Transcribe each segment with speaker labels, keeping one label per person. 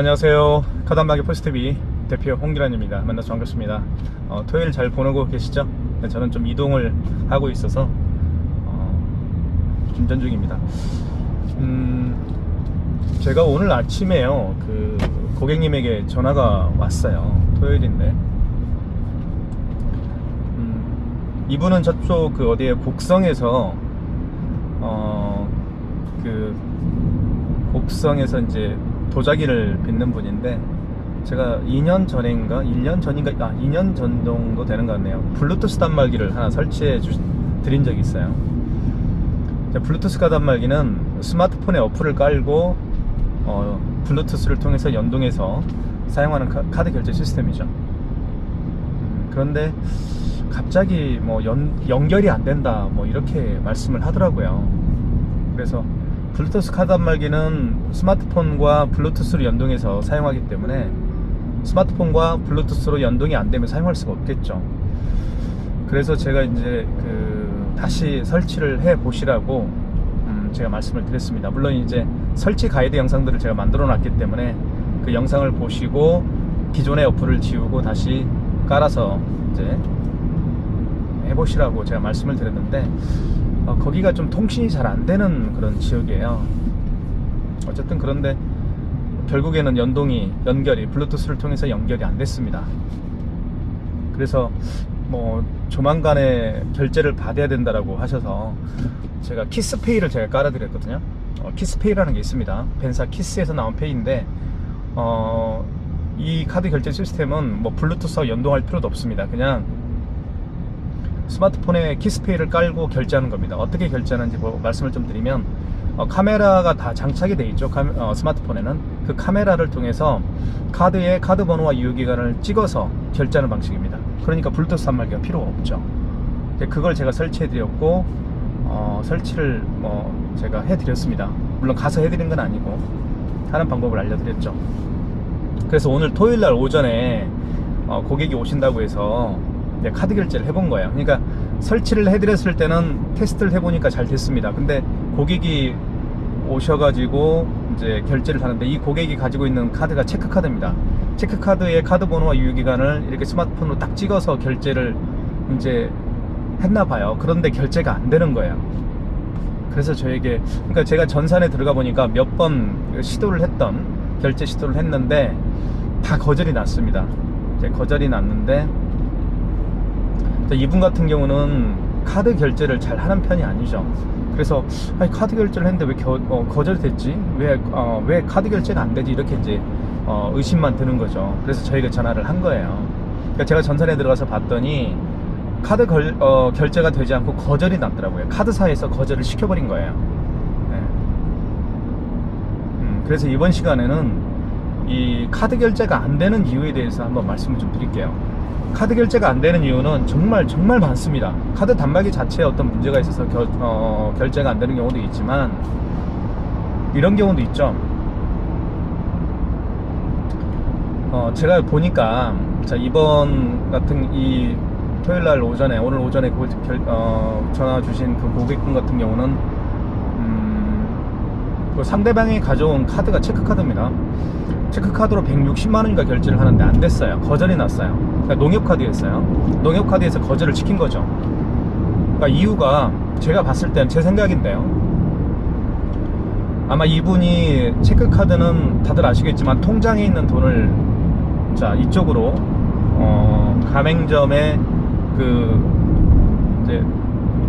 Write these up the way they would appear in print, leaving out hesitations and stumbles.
Speaker 1: 안녕하세요. 카단마기 포스트비 대표 홍기란입니다. 만나서 반갑습니다. 토요일 잘 보내고 계시죠? 네, 저는 좀 이동을 하고 있어서 운전 중입니다. 제가 오늘 아침에요, 그 고객님에게 전화가 왔어요. 토요일인데 이분은 저쪽 그 어디에 곡성에서 그 곡성에서 이제 도자기를 빚는 분인데, 제가 2년 전인가 1년 전인가 2년 전 정도 되는 것 같네요. 블루투스 단말기를 하나 설치해 드린 적이 있어요. 블루투스 단말기는 스마트폰에 어플을 깔고 블루투스를 통해서 연동해서 사용하는 카드 결제 시스템이죠. 그런데 갑자기 뭐 연결이 안 된다 뭐 이렇게 말씀을 하더라고요. 그래서 블루투스 카드 단말기는 스마트폰과 블루투스로 연동해서 사용하기 때문에 스마트폰과 블루투스로 연동이 안 되면 사용할 수가 없겠죠. 그래서 제가 이제 다시 설치를 해 보시라고 제가 말씀을 드렸습니다. 물론 이제 설치 가이드 영상들을 제가 만들어 놨기 때문에 그 영상을 보시고 기존의 어플을 지우고 다시 깔아서 이제 해보시라고 제가 말씀을 드렸는데, 거기가 좀 통신이 잘 안 되는 그런 지역이에요. 어쨌든 그런데 결국에는 연결이 블루투스를 통해서 연결이 안 됐습니다. 그래서 뭐 조만간에 결제를 받아야 된다라고 하셔서 제가 키스페이를 제가 깔아드렸거든요. 키스페이라는 게 있습니다. 벤사 키스에서 나온 페이인데 이 카드 결제 시스템은 뭐 블루투스와 연동할 필요도 없습니다. 그냥 스마트폰에 키스페이를 깔고 결제하는 겁니다. 어떻게 결제하는지 말씀을 좀 드리면, 카메라가 다 장착이 되어 있죠. 스마트폰에는 그 카메라를 통해서 카드에 카드 번호와 이유기간을 찍어서 결제하는 방식입니다. 그러니까 블루투스 단말기가 필요가 없죠. 그걸 제가 설치해 드렸고 설치를 제가 해 드렸습니다. 물론 가서 해 드린 건 아니고 하는 방법을 알려드렸죠. 그래서 오늘 토요일날 오전에 고객이 오신다고 해서 카드 결제를 해본 거예요. 그러니까 설치를 해드렸을 때는 테스트를 해보니까 잘 됐습니다. 근데 고객이 오셔가지고 이제 결제를 하는데, 이 고객이 가지고 있는 카드가 체크카드입니다. 체크카드의 카드 번호와 유효기간을 이렇게 스마트폰으로 딱 찍어서 결제를 이제 했나 봐요. 그런데 결제가 안 되는 거예요. 그래서 저에게, 그러니까 제가 전산에 들어가 보니까 몇 번 결제 시도를 했는데 다 거절이 났습니다. 이제 거절이 났는데, 이분 같은 경우는 카드 결제를 잘 하는 편이 아니죠. 그래서 카드 결제를 했는데 왜 거절이 됐지? 왜 카드 결제가 안 되지? 이렇게 이제 의심만 드는 거죠. 그래서 저희가 전화를 한 거예요. 그러니까 제가 전산에 들어가서 봤더니 카드 결제가 되지 않고 거절이 났더라고요. 카드사에서 거절을 시켜버린 거예요. 네. 그래서 이번 시간에는 이 카드 결제가 안 되는 이유에 대해서 한번 말씀을 좀 드릴게요. 카드 결제가 안 되는 이유는 정말 많습니다. 카드 단말기 자체에 어떤 문제가 있어서 결제가 안 되는 경우도 있지만, 이런 경우도 있죠. 제가 보니까, 자, 이번 같은 이 토요일날 오전에, 오늘 오전에 전화 주신 그 고객분 같은 경우는 그 상대방이 가져온 카드가 체크카드입니다. 체크카드로 160만원인가 결제를 하는데 안 됐어요. 거절이 났어요. 그러니까 농협카드였어요. 농협카드에서 거절을 시킨 거죠. 그러니까 이유가, 제가 봤을 땐 제 생각인데요, 아마 이분이 체크카드는 다들 아시겠지만 통장에 있는 돈을 이쪽으로 가맹점에 이제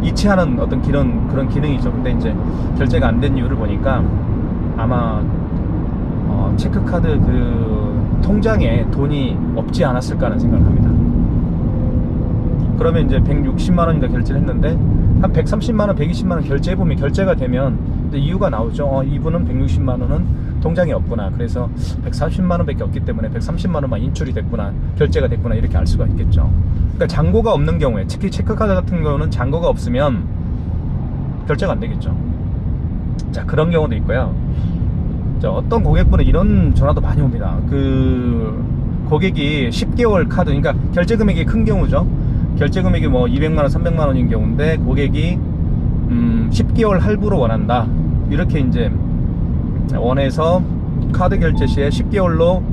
Speaker 1: 이체하는 어떤 그런 기능이죠. 근데 이제 결제가 안 된 이유를 보니까 아마 체크카드 통장에 돈이 없지 않았을까 하는 생각을 합니다. 그러면 이제 160만원인가 결제를 했는데 한 130만원, 120만원 결제해보면, 결제가 되면 이제 이유가 나오죠. 이분은 160만원은 통장에 없구나. 그래서 130만원 밖에 없기 때문에 130만원만 인출이 됐구나, 결제가 됐구나, 이렇게 알 수가 있겠죠. 그러니까 잔고가 없는 경우에, 특히 체크카드 같은 경우는 잔고가 없으면 결제가 안 되겠죠. 자, 그런 경우도 있고요. 어떤 고객분은 이런 전화도 많이 옵니다. 고객이 10개월 카드, 그러니까 결제 금액이 큰 경우죠. 결제 금액이 뭐 200만원, 300만원인 경우인데 고객이 10개월 할부로 원한다, 이렇게 이제 원해서 카드 결제 시에 10개월로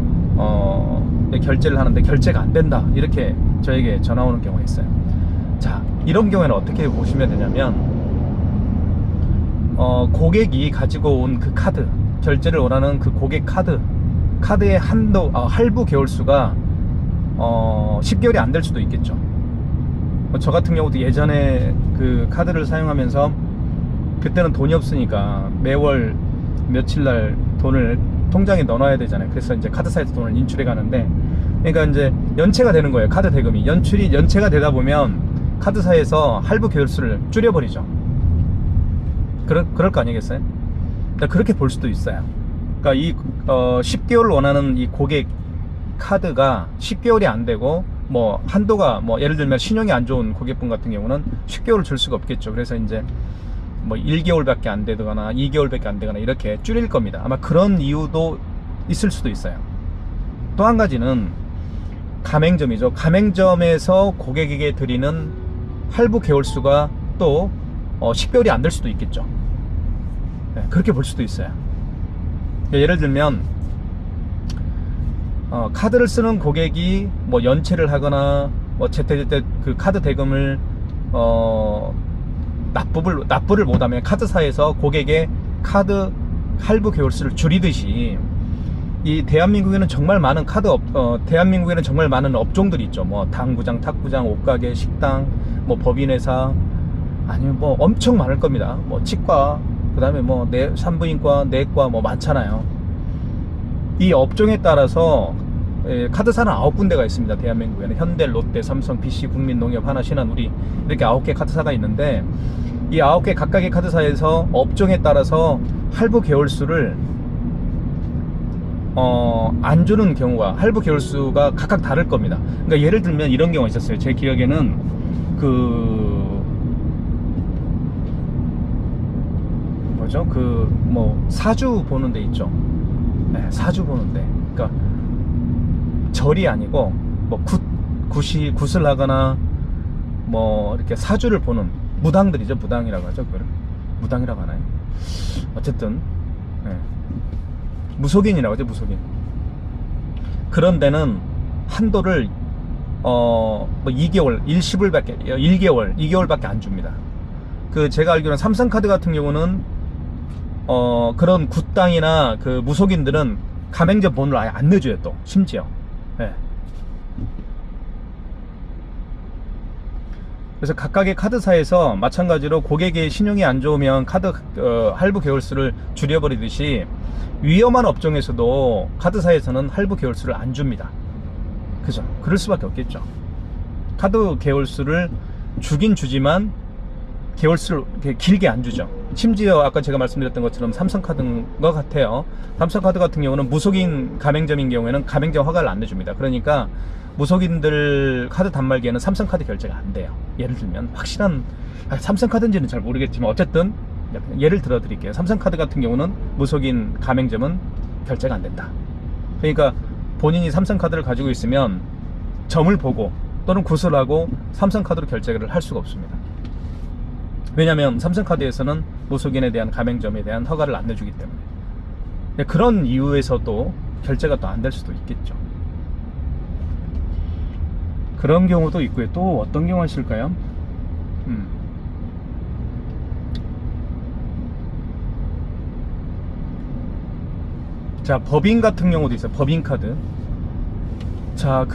Speaker 1: 결제를 하는데 결제가 안 된다, 이렇게 저에게 전화 오는 경우가 있어요. 자, 이런 경우에는 어떻게 보시면 되냐면, 고객이 가지고 온 그 카드, 결제를 원하는 그 고객 카드의 할부 개월수가 10개월이 안 될 수도 있겠죠. 저 같은 경우도 예전에 그 카드를 사용하면서 그때는 돈이 없으니까 매월 며칠날 돈을 통장에 넣어놔야 되잖아요. 그래서 이제 카드사에서 돈을 인출해 가는데, 그러니까 이제 연체가 되는 거예요. 카드 대금이 연체가 되다 보면 카드사에서 할부 개월수를 줄여버리죠. 그럴 거 아니겠어요? 그러니까 그렇게 볼 수도 있어요. 그러니까 이 10개월 원하는 이 고객 카드가 10개월이 안 되고, 뭐 한도가 뭐 예를 들면 신용이 안 좋은 고객분 같은 경우는 10개월을 줄 수가 없겠죠. 그래서 이제 뭐 1개월밖에 안 되거나 2개월밖에 안 되거나 이렇게 줄일 겁니다. 아마 그런 이유도 있을 수도 있어요. 또 한 가지는 가맹점이죠. 가맹점에서 고객에게 드리는 할부 개월수가 또 10개월이 안 될 수도 있겠죠. 네, 그렇게 볼 수도 있어요. 예를 들면 카드를 쓰는 고객이 뭐 연체를 하거나 뭐 제때제때 그 카드 대금을 납부를 못하면 카드사에서 고객의 카드 할부 개월수를 줄이듯이, 이 대한민국에는 정말 많은 대한민국에는 정말 많은 업종들이 있죠. 뭐 당구장, 탁구장, 옷가게, 식당, 뭐 법인회사, 아니면 뭐 엄청 많을 겁니다. 뭐 치과, 그 다음에 뭐 산부인과, 내과, 뭐 많잖아요. 이 업종에 따라서 카드사는 9군데가 있습니다. 대한민국에는 현대, 롯데, 삼성, BC, 국민농협, 하나, 신한, 우리, 이렇게 9개 카드사가 있는데, 이 9개 각각의 카드사에서 업종에 따라서 할부 개월수를 안 주는 경우가, 할부 개월수가 각각 다를 겁니다. 그러니까 예를 들면 이런 경우가 있었어요. 제 기억에는 뭐 사주 보는 데 있죠. 네, 사주 보는 데. 그러니까 절이 아니고 뭐 굿을 하거나 뭐 이렇게 사주를 보는 무당들이죠. 무당이라고 하죠. 그걸 무당이라고 하나요? 어쨌든 네. 무속인이라고 하죠. 무속인. 그런 데는 한도를 뭐 2개월, 2개월밖에 안 줍니다. 제가 알기로는 삼성카드 같은 경우는 그런 굿당이나 그 무속인들은 가맹점 번호를 아예 안 내줘요. 또 심지어. 네. 그래서 각각의 카드사에서 마찬가지로 고객의 신용이 안 좋으면 카드 할부 개월수를 줄여버리듯이, 위험한 업종에서도 카드사에서는 할부 개월수를 안 줍니다. 그죠? 그럴 수밖에 없겠죠. 카드 개월수를 주긴 주지만 개월수를 길게 안 주죠. 심지어 아까 제가 말씀드렸던 것처럼 삼성카드인 것 같아요. 삼성카드 같은 경우는 무속인 가맹점인 경우에는 가맹점 허가를 안 내줍니다. 그러니까 무속인들 카드 단말기에는 삼성카드 결제가 안 돼요. 예를 들면 확실한 삼성카드인지는 잘 모르겠지만 어쨌든 예를 들어 드릴게요. 삼성카드 같은 경우는 무속인 가맹점은 결제가 안 된다. 그러니까 본인이 삼성카드를 가지고 있으면 점을 보고 또는 굿을 하고 삼성카드로 결제를 할 수가 없습니다. 왜냐하면 삼성카드에서는 무속인에 대한 가맹점에 대한 허가를 안 내주기 때문에. 그런 이유에서도 결제가 또 안 될 수도 있겠죠. 그런 경우도 있고요. 또 어떤 경우가 있을까요? 자, 법인 같은 경우도 있어요. 법인카드. 자,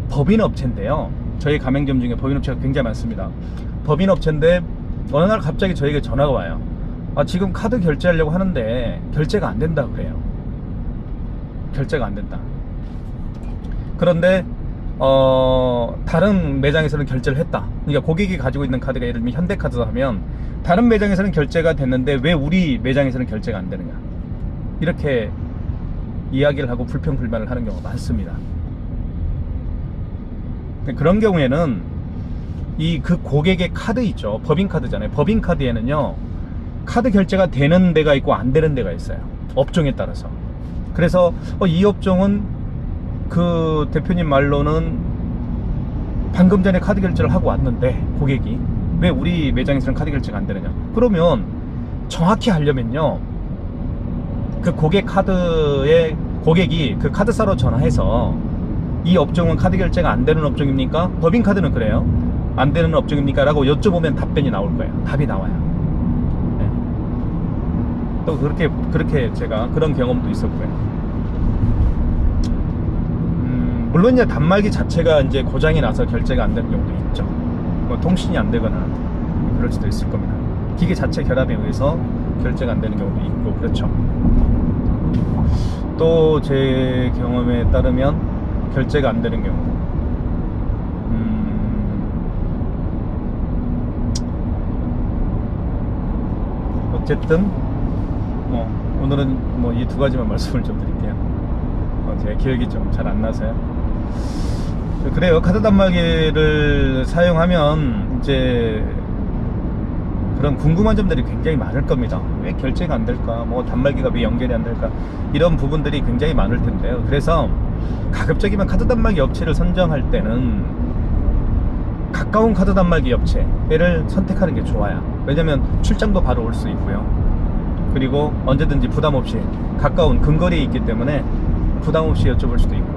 Speaker 1: 법인 업체인데요. 저희 가맹점 중에 법인 업체가 굉장히 많습니다. 법인 업체인데 어느 날 갑자기 저에게 전화가 와요. 지금 카드 결제하려고 하는데 결제가 안 된다 그래요. 결제가 안 된다. 그런데 다른 매장에서는 결제를 했다. 그러니까 고객이 가지고 있는 카드가 예를 들면 현대카드다 하면 다른 매장에서는 결제가 됐는데 왜 우리 매장에서는 결제가 안 되느냐, 이렇게 이야기를 하고 불평불만을 하는 경우가 많습니다. 그런 경우에는 그 고객의 카드 있죠. 법인카드잖아요. 법인카드에는요 카드 결제가 되는 데가 있고 안 되는 데가 있어요. 업종에 따라서. 그래서 이 업종은 그 대표님 말로는 방금 전에 카드 결제를 하고 왔는데 고객이 왜 우리 매장에서는 카드 결제가 안 되느냐. 그러면 정확히 하려면요 그 고객이 그 카드사로 전화해서 이 업종은 카드 결제가 안 되는 업종입니까? 법인카드는 그래요. 안 되는 업종입니까? 라고 여쭤보면 답변이 나올 거예요. 답이 나와요. 네. 또 그렇게 제가 그런 경험도 있었고요. 물론 이제 단말기 자체가 이제 고장이 나서 결제가 안 되는 경우도 있죠. 뭐 통신이 안 되거나 그럴 수도 있을 겁니다. 기계 자체 결함에 의해서 결제가 안 되는 경우도 있고 그렇죠. 또 제 경험에 따르면 결제가 안 되는 경우, 어쨌든 뭐 오늘은 뭐 이 두 가지만 말씀을 좀 드릴게요. 제 기억이 좀 잘 안 나서요. 그래요. 카드 단말기를 사용하면 이제 그런 궁금한 점들이 굉장히 많을 겁니다. 왜 결제가 안 될까? 뭐 단말기가 왜 연결이 안 될까? 이런 부분들이 굉장히 많을 텐데요. 그래서 가급적이면 카드 단말기 업체를 선정할 때는 가까운 카드 단말기 업체를 선택하는 게 좋아요. 왜냐면 출장도 바로 올 수 있고요. 그리고 언제든지 부담 없이 가까운 근거리에 있기 때문에 부담 없이 여쭤볼 수도 있고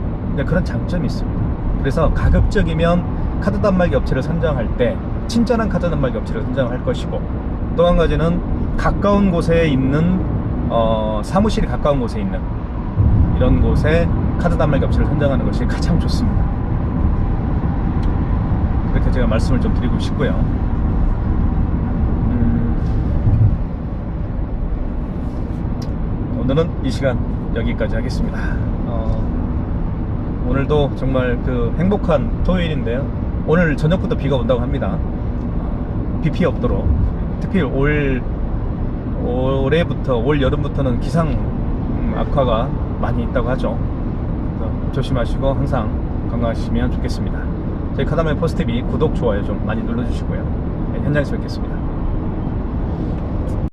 Speaker 1: 그런 장점이 있습니다. 그래서 가급적이면 카드 단말기 업체를 선정할 때 친절한 카드 단말기 업체를 선정할 것이고, 또 한 가지는 가까운 곳에 있는 사무실이 가까운 곳에 있는 이런 곳에 카드 단말기 업체를 선정하는 것이 가장 좋습니다. 그렇게 제가 말씀을 좀 드리고 싶고요. 오늘은 이 시간 여기까지 하겠습니다. 오늘도 정말 그 행복한 토요일인데요. 오늘 저녁부터 비가 온다고 합니다. 비 피해 없도록, 특히 올해부터 올 여름부터는 기상 악화가 많이 있다고 하죠. 그래서 조심하시고 항상 건강하시면 좋겠습니다. 저희 카다마의 포스TV 구독, 좋아요 좀 많이 눌러주시고요. 네, 현장에서 뵙겠습니다.